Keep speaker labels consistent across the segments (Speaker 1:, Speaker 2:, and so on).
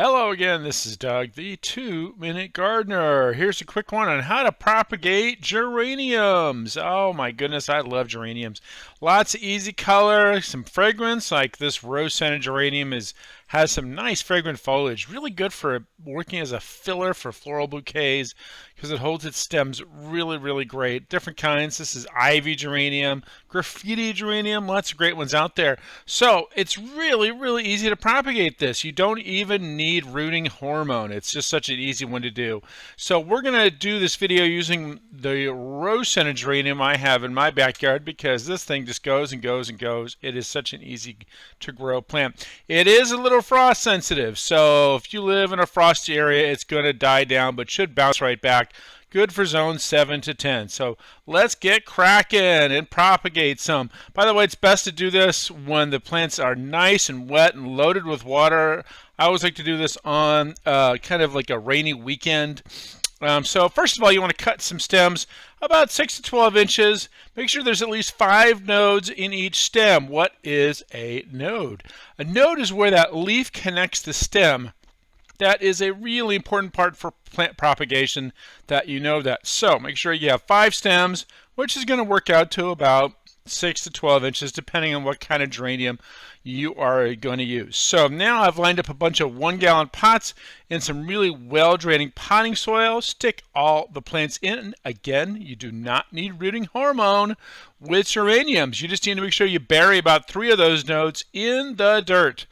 Speaker 1: Hello again, this is Doug, the 2-Minute Gardener. Here's a quick one on how to propagate geraniums. Oh my goodness, I love geraniums. Lots of easy color, some fragrance, like this rose-scented geranium has some nice fragrant foliage. Really good for working as a filler for floral bouquets because it holds its stems really great. Different kinds. This is ivy geranium, graffiti geranium, lots of great ones out there. So it's really easy to propagate this. You don't even need rooting hormone. It's just such an easy one to do. So we're going to do this video using the rose-scented geranium I have in my backyard because this thing just goes and goes and goes. It is such an easy to grow plant. It is a little frost sensitive, so if you live in a frosty area, it's going to die down, but should bounce right back. Good for zones 7 to 10. So let's get cracking and propagate some. By the way, it's best to do this when the plants are nice and wet and loaded with water. I always like to do this on kind of like a rainy weekend. So first of all, you want to cut some stems about 6 to 12 inches. Make sure there's at least 5 nodes in each stem. What is a node? A node is where that leaf connects the stem. That is a really important part for plant propagation, that you know that. So make sure you have 5 stems, which is going to work out to about 6 to 12 inches, depending on what kind of geranium you are going to use. So now I've lined up a bunch of 1-gallon pots in some really well-draining potting soil. Stick all the plants in. Again, you do not need rooting hormone with geraniums. You just need to make sure you bury about 3 of those nodes in the dirt.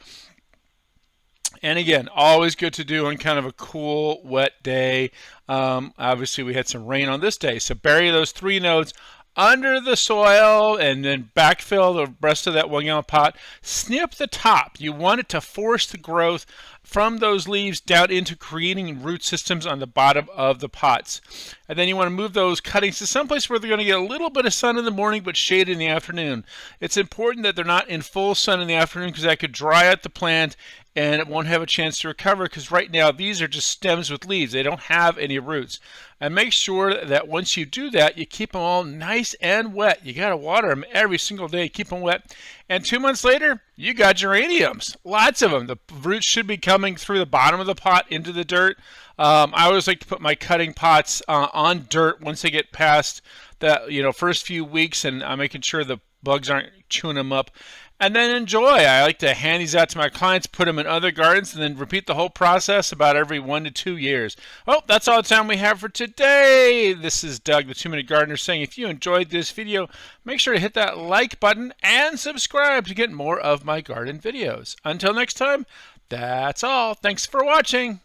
Speaker 1: And again, always good to do on kind of a cool, wet day. Obviously, we had some rain on this day. So bury those 3 nodes under the soil and then backfill the rest of that 1-gallon pot. Snip the top. You want it to force the growth from those leaves down into creating root systems on the bottom of the pots. And then you want to move those cuttings to someplace where they're going to get a little bit of sun in the morning but shade in the afternoon. It's important that they're not in full sun in the afternoon because that could dry out the plant and it won't have a chance to recover, because right now these are just stems with leaves. They don't have any roots. And make sure that once you do that, you keep them all nice and wet. You got to water them every single day. Keep them wet. And 2 months later, you got geraniums. Lots of them. The roots should be coming through the bottom of the pot into the dirt. I always like to put my cutting pots on dirt once they get past the first few weeks, and I'm making sure the bugs aren't chewing them up. And then enjoy. I like to hand these out to my clients, put them in other gardens, and then repeat the whole process about every 1 to 2 years. Oh, that's all the time we have for today. This is Doug, the 2-Minute Gardener, saying if you enjoyed this video, make sure to hit that like button and subscribe to get more of my garden videos. Until next time, that's all. Thanks for watching.